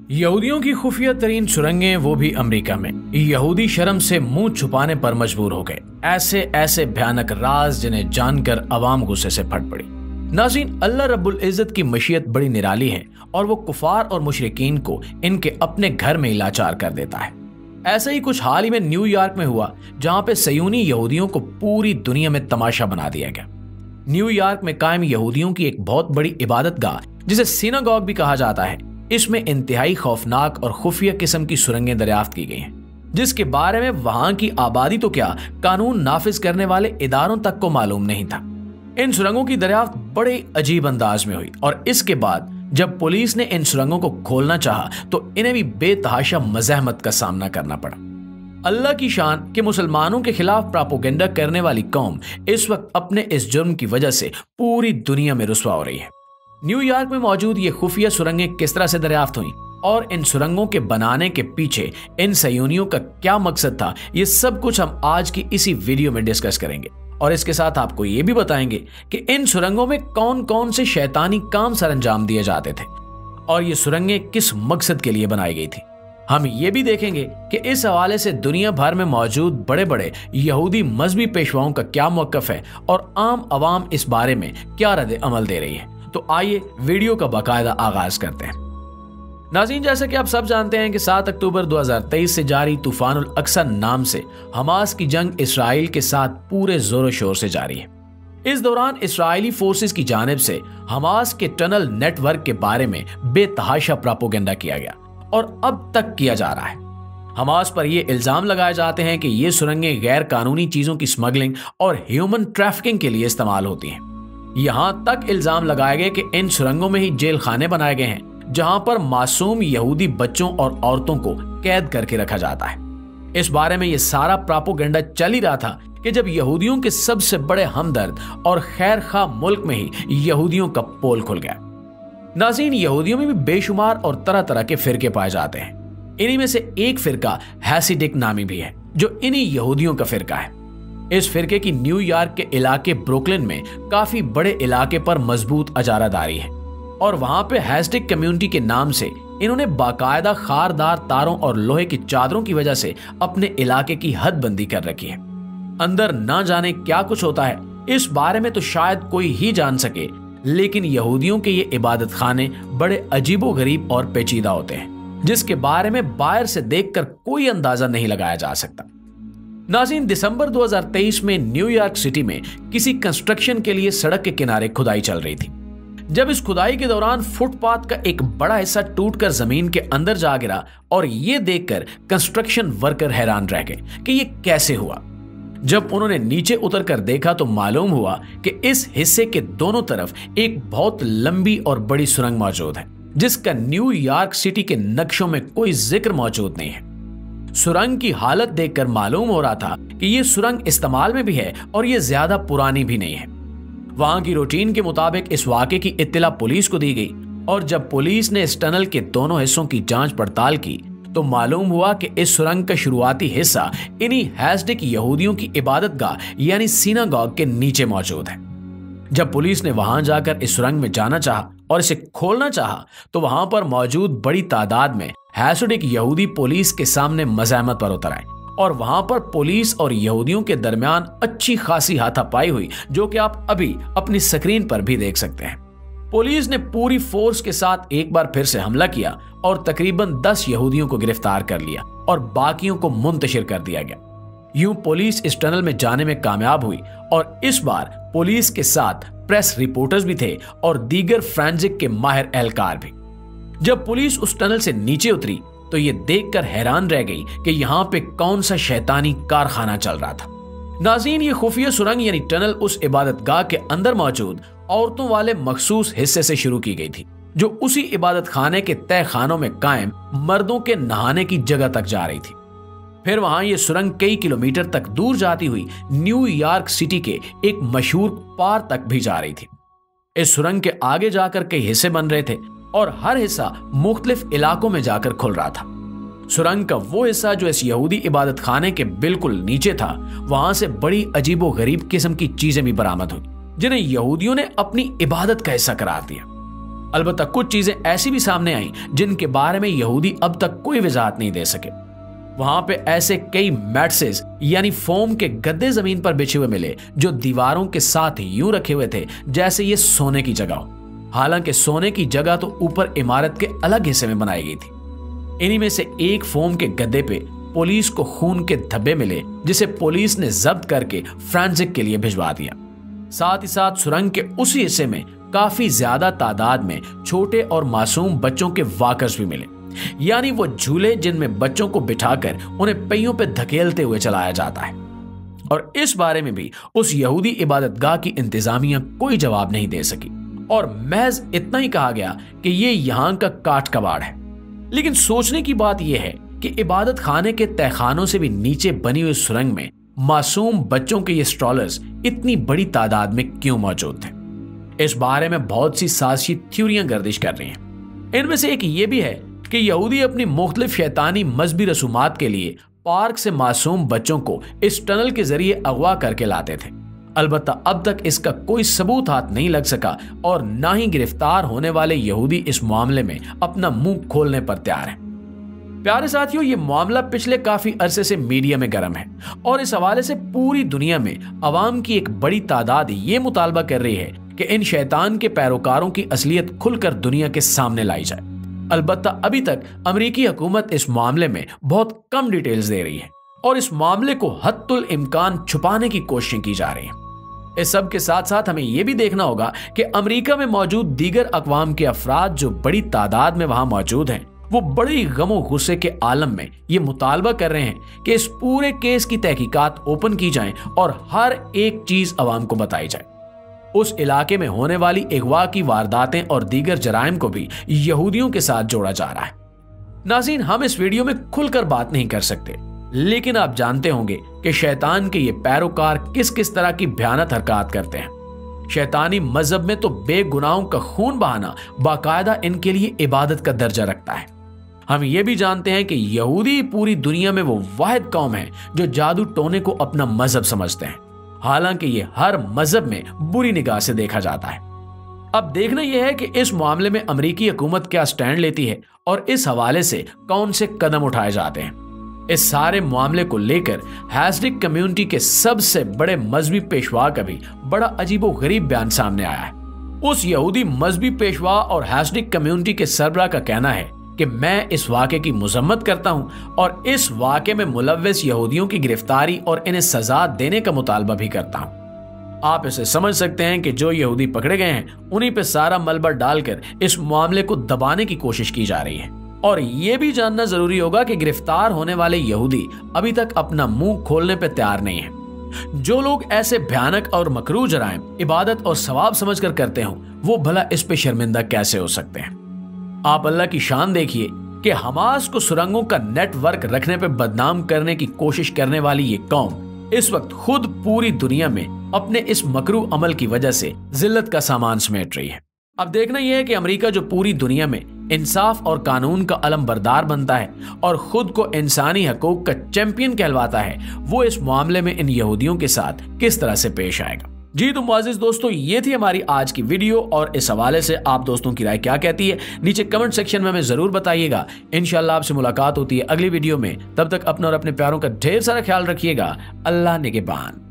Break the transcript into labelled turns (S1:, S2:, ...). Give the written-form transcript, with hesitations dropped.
S1: यहूदियों की खुफिया तरीन सुरंगें, वो भी अमेरिका में। यहूदी शर्म से मुंह छुपाने पर मजबूर हो गए। ऐसे ऐसे भयानक राज जिन्हें जानकर अवाम गुस्से से फट पड़ी। नाज़रीन, अल्लाह रब्बुल इज़्ज़त की मशीयत बड़ी निराली है और वो कुफार और मुशरिकीन को इनके अपने घर में लाचार कर देता है। ऐसा ही कुछ हाल ही में न्यूयॉर्क में हुआ, जहां पे सयूनी यहूदियों को पूरी दुनिया में तमाशा बना दिया गया। न्यूयॉर्क में कायम यहूदियों की एक बहुत बड़ी इबादत गाह, जिसे सिनागॉग भी कहा जाता है, इसमें इंतहाई खौफनाक और खुफिया किस्म की सुरंगें दरियाफ्त की गई हैं, जिसके बारे में वहां की आबादी तो क्या, कानून नाफिज करने वाले इदारों तक को मालूम नहीं था। इन सुरंगों की दरियाफ्त बड़े अजीब अंदाज में हुई और इसके बाद जब पुलिस ने इन सुरंगों को खोलना चाहा तो इन्हें भी बेतहाशा मज़हमत का सामना करना पड़ा। अल्लाह की शान कि मुसलमानों के खिलाफ प्रोपेगेंडा करने वाली कौम इस वक्त अपने इस जुर्म की वजह से पूरी दुनिया में रुस्वा हो रही है। न्यूयॉर्क में मौजूद ये खुफिया सुरंगें किस तरह से दरियाफ्त हुई और इन सुरंगों के बनाने के पीछे इन सयूनियों का क्या मकसद था, ये सब कुछ हम आज की इसी वीडियो में डिस्कस करेंगे। और इसके साथ आपको ये भी बताएंगे कि इन सुरंगों में कौन कौन से शैतानी काम सरअंजाम दिए जाते थे और ये सुरंगें किस मकसद के लिए बनाई गई थी। हम ये भी देखेंगे कि इस हवाले से दुनिया भर में मौजूद बड़े बड़े यहूदी मजहबी पेशवाओं का क्या मौक़िफ़ है और आम अवाम इस बारे में क्या रद्द अमल दे रही है। तो आइए वीडियो का बाकायदा आगाज करते हैं। नाज़रीन, जैसा कि आप सब जानते हैं कि 7 अक्टूबर 2023 से जारी तूफानुल अक्सा नाम से हमास की जंग इसराइल के साथ पूरे जोरों शोर से जारी है। इस दौरान इस्राएली फोर्सेस की जानिब से हमास के टनल नेटवर्क के बारे में बेतहाशा प्रोपेगेंडा किया गया और अब तक किया जा रहा है। हमास पर यह इल्जाम लगाए जाते हैं कि ये सुरंगें गैर कानूनी चीजों की स्मगलिंग और ह्यूमन ट्रैफिकिंग के लिए इस्तेमाल होती हैं। यहां तक इल्जाम लगाए गए कि इन सुरंगों में ही जेल खाने बनाए गए हैं, जहां पर मासूम यहूदी बच्चों और औरतों को कैद करके रखा जाता है। इस बारे में यह सारा प्रोपेगेंडा चल ही रहा था कि जब यहूदियों के सबसे बड़े हमदर्द और खैर खा मुल्क में ही यहूदियों का पोल खुल गया। नाज़रीन, यहूदियों में भी बेशुमार और तरह तरह के फिरके पाए जाते हैं। इन्हीं में से एक फिरका हैसिडिक नामी भी है, जो इन्हीं यहूदियों का फिरका है। इस फिरके की न्यूयॉर्क के इलाके ब्रुकलिन में काफी बड़े इलाके पर मजबूत अजारादारी है और वहां पे हैसिडिक कम्युनिटी के नाम से इन्होंने बाकायदा खारदार तारों और लोहे की चादरों की वजह से अपने इलाके की हदबंदी कर रखी है। अंदर ना जाने क्या कुछ होता है, इस बारे में तो शायद कोई ही जान सके, लेकिन यहूदियों के ये इबादत खाने बड़े अजीबो गरीब और पेचीदा होते हैं, जिसके बारे में बाहर से देखकर कोई अंदाजा नहीं लगाया जा सकता। नाज़रीन, दिसंबर 2023 में न्यूयॉर्क सिटी में किसी कंस्ट्रक्शन के लिए सड़क के किनारे खुदाई चल रही थी। जब इस खुदाई के दौरान फुटपाथ का एक बड़ा हिस्सा टूटकर जमीन के अंदर जा गिरा और ये देखकर कंस्ट्रक्शन वर्कर हैरान रह गए कि ये कैसे हुआ। जब उन्होंने नीचे उतरकर देखा तो मालूम हुआ कि इस हिस्से के दोनों तरफ एक बहुत लंबी और बड़ी सुरंग मौजूद है, जिसका न्यूयॉर्क सिटी के नक्शों में कोई जिक्र मौजूद नहीं है। सुरंग की हालत देखकर मालूम हो रहा था कि ये सुरंग इस्तेमाल में भी है और ये ज्यादा पुरानी भी नहीं है। वहां की रूटीन के मुताबिक इस वाक़े की इत्तला पुलिस को दी गई और जब पुलिस ने इस टनल के दोनों हिस्सों की जांच पड़ताल की तो मालूम हुआ कि इस सुरंग का शुरुआती हिस्सा इन्हीं हैसिडिक यहूदियों की इबादत गाह यानी सिनागॉग के नीचे मौजूद है। जब पुलिस ने वहां जाकर इस सुरंग में जाना चाहा और इसे खोलना चाहा तो वहां पर मौजूद बड़ी तादाद में हैसिडिक यहूदी पुलिस के सामने मज़ाहमत पर उतर आए और वहां पर पुलिस और यहूदियों के दरमियान अच्छी खासी हाथापाई हुई, जो कि आप अभी अपनी स्क्रीन पर भी देख सकते हैं। पुलिस ने पूरी फोर्स के साथ एक बार फिर से हमला किया और तकरीबन 10 यहूदियों को गिरफ्तार कर लिया और बाकियों को मुंतशिर कर दिया गया। यूं पुलिस इस टनल में जाने में कामयाब हुई और इस बार पुलिस के साथ प्रेस रिपोर्टर्स भी थे और दीगर फोरेंसिक के माहिर एहलकार भी। जब पुलिस उस टनल से नीचे उतरी तो ये देखकर हैरान रह गई कि यहाँ पे कौन सा शैतानी कारखाना चल रहा था। नाज़रीन, ये खुफिया सुरंग यानी टनल उस इबादत गाह के अंदर मौजूद औरतों वाले मखसूस हिस्से से शुरू की गई थी, जो उसी इबादत खाने के तय खानों में कायम मर्दों के नहाने की जगह तक जा रही थी। फिर वहां ये सुरंग कई किलोमीटर तक दूर जाती हुई न्यूयॉर्क सिटी के एक मशहूर पार तक भी जा रही थी। इस सुरंग के आगे जाकर कई हिस्से बन रहे थे और हर हिस्सा मुख्तलिफ इलाकों में जाकर खुल रहा था। सुरंग का वो हिस्सा जो इस यहूदी इबादत खाने के बिल्कुल नीचे था, वहां से बड़ी अजीबो गरीब किस्म की चीजें भी बरामद हुई, जिन्हें यहूदियों ने अपनी इबादत का हिस्सा करार दिया। अलबत्ता कुछ चीजें ऐसी भी सामने आई जिनके बारे में यहूदी अब तक कोई वजाहत नहीं दे सके। वहां पे ऐसे कई मैट्रेस यानी फोम के गद्दे जमीन पर बिछे हुए मिले जो दीवारों के साथ यूं रखे हुए थे जैसे ये सोने की जगह हो। हालांकि सोने की जगह तो ऊपर इमारत के अलग हिस्से में बनाई गई थी। इन्हीं में से एक फोम के गद्दे पे पुलिस को खून के धब्बे मिले जिसे पुलिस ने जब्त करके फ्रांसिक के लिए भिजवा दिया। साथ ही साथ सुरंग के उसी हिस्से में काफी ज्यादा तादाद में छोटे और मासूम बच्चों के वाकर्स भी मिले, यानी वो झूले जिनमें बच्चों को बिठाकर उन्हें पहियों पे धकेलते हुए चलाया जाता है। और इस बारे में भी उस यहूदी इबादतगाह की इंतजामिया कोई जवाब नहीं दे सकी और महज इतना ही कहा गया कि ये यहाँ का काठ कबाड़ है। लेकिन सोचने की बात यह है कि इबादत खाने के तहखानों से भी नीचे बनी हुई सुरंग में मासूम बच्चों के ये स्ट्रॉलर्स इतनी बड़ी तादाद में क्यों मौजूद थे। इस बारे में बहुत सी साजिशी थ्योरियां गर्दिश कर रही हैं। इनमें से एक ये भी है कि यहूदी अपनी मुख्तलिफ शैतानी मजहबी रसूमात के लिए पार्क से मासूम बच्चों को इस टनल के जरिए अगवा करके लाते थे। अलबत्ता अब तक इसका कोई सबूत हाथ नहीं लग सका और ना ही गिरफ्तार होने वाले यहूदी इस मामले में अपना मुंह खोलने पर तैयार हैं। प्यारे साथियों, ये मामला पिछले काफी अरसे से मीडिया में गर्म है और इस हवाले से पूरी दुनिया में अवाम की एक बड़ी तादाद ये मुतालबा कर रही है कि इन शैतान के पैरोकारों की असलियत खुलकर दुनिया के सामने लाई जाए। अलबत्ता अभी तक अमेरिकी हुकूमत इस मामले में बहुत कम डिटेल्स दे रही है और इस मामले को हद्दुल इम्कान छुपाने की कोशिशें की जा रही हैं। इस सब के साथ साथ हमें यह भी देखना होगा कि अमेरिका में मौजूद दीगर अक़वाम के अफराद जो बड़ी तादाद में वहां मौजूद हैं, वो बड़ी गमो गुस्से के आलम में ये मुतालबा कर रहे हैं कि इस पूरे केस की तहकीकात ओपन की जाएं और हर एक चीज अवाम को बताई जाए। उस इलाके में होने वाली अगवा की वारदातें और दीगर जराइम को भी यहूदियों के साथ जोड़ा जा रहा है। नाज़रीन, हम इस वीडियो में खुलकर बात नहीं कर सकते, लेकिन आप जानते होंगे कि शैतान के ये पैरोकार किस किस तरह की भयानक हरकत करते हैं। शैतानी मजहब में तो बेगुनाहों का खून बहाना बाकायदा इनके लिए इबादत का दर्जा रखता है। हम ये भी जानते हैं कि यहूदी पूरी दुनिया में वो वाहिद कौम है जो जादू टोने को अपना मजहब समझते हैं, हालांकि ये हर मजहब में बुरी निगाह से देखा जाता है। अब देखना यह है कि इस मामले में अमेरिकी हुकूमत क्या स्टैंड लेती है और इस हवाले से कौन से कदम उठाए जाते हैं। इस सारे मामले को लेकर हैसिडिक कम्युनिटी के सबसे बड़े मजहबी पेशवा का भी बड़ा अजीबो गरीब बयान सामने आया है। उस यहूदी मजहबी पेशवा और हैसिडिक कम्युनिटी के सरबराह का कहना है कि मैं इस वाक़े की मजम्मत करता हूं और इस वाक़े में मुलव्विस यहूदियों की गिरफ्तारी और इन्हें सजा देने का मुतालबा भी करता हूं। आप इसे समझ सकते हैं कि जो यहूदी पकड़े गए हैं उन्हीं पे सारा मलबा डालकर इस मामले को दबाने की कोशिश की जा रही है। और ये भी जानना जरूरी होगा कि गिरफ्तार होने वाले यहूदी अभी तक अपना मुंह खोलने पर तैयार नहीं है। जो लोग ऐसे भयानक और मकरूह जराइम इबादत और सवाब समझकर करते हों, वो भला इस पे शर्मिंदा कैसे हो सकते हैं। आप अल्लाह की शान देखिए कि हमास को सुरंगों का नेटवर्क रखने पर बदनाम करने की कोशिश करने वाली ये कौम इस वक्त खुद पूरी दुनिया में अपने इस मकरूह अमल की वजह से जिल्लत का सामान समेट रही है। अब देखना यह है कि अमेरिका जो पूरी दुनिया में इंसाफ और कानून का अलम बरदार बनता है और खुद को इंसानी हकूक का चैंपियन कहलवाता है, वो इस मामले में इन यहूदियों के साथ किस तरह से पेश आएगा। जी तो मुआज़िज़ दोस्तों, ये थी हमारी आज की वीडियो और इस हवाले से आप दोस्तों की राय क्या कहती है नीचे कमेंट सेक्शन में हमें जरूर बताइएगा। इंशाल्लाह आपसे मुलाकात होती है अगली वीडियो में। तब तक अपना और अपने प्यारों का ढेर सारा ख्याल रखिएगा। अल्लाह निगहबान।